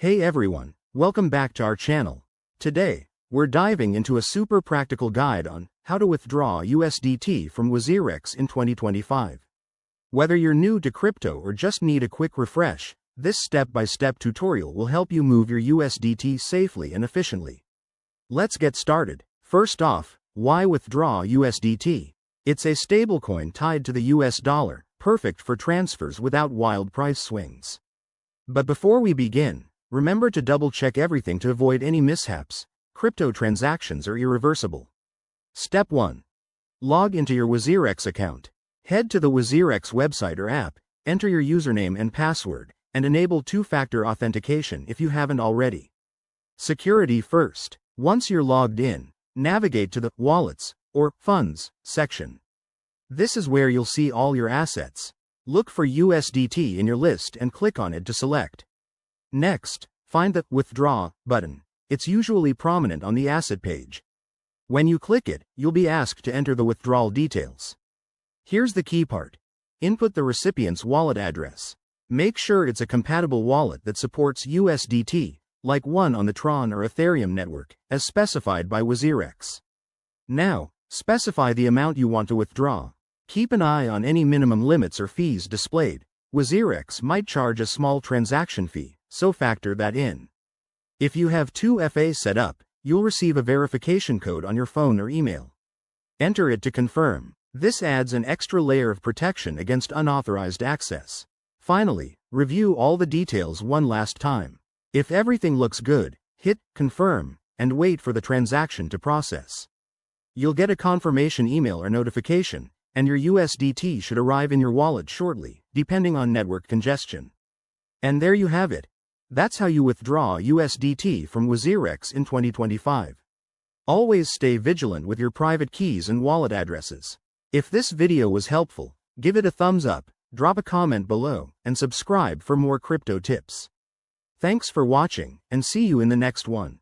Hey everyone, welcome back to our channel. Today, we're diving into a super practical guide on how to withdraw USDT from WazirX in 2025. Whether you're new to crypto or just need a quick refresh, this step-by-step tutorial will help you move your USDT safely and efficiently. Let's get started. First off, why withdraw USDT? It's a stablecoin tied to the US dollar, perfect for transfers without wild price swings. But before we begin, remember to double-check everything to avoid any mishaps. Crypto transactions are irreversible. Step 1. Log into your WazirX account. Head to the WazirX website or app, enter your username and password, and enable two-factor authentication if you haven't already. Security first. Once you're logged in, navigate to the Wallets or Funds section. This is where you'll see all your assets. Look for USDT in your list and click on it to select. Next, find the Withdraw button. It's usually prominent on the asset page. When you click it, you'll be asked to enter the withdrawal details. Here's the key part. Input the recipient's wallet address. Make sure it's a compatible wallet that supports USDT, like one on the Tron or Ethereum network, as specified by WazirX. Now, specify the amount you want to withdraw. Keep an eye on any minimum limits or fees displayed. WazirX might charge a small transaction fee, so factor that in. If you have 2FA set up, you'll receive a verification code on your phone or email. Enter it to confirm. This adds an extra layer of protection against unauthorized access. Finally, review all the details one last time. If everything looks good, hit Confirm and wait for the transaction to process. You'll get a confirmation email or notification, and your USDT should arrive in your wallet shortly, depending on network congestion. And there you have it. That's how you withdraw USDT from WazirX in 2025. Always stay vigilant with your private keys and wallet addresses. If this video was helpful, give it a thumbs up, drop a comment below, and subscribe for more crypto tips. Thanks for watching, and see you in the next one.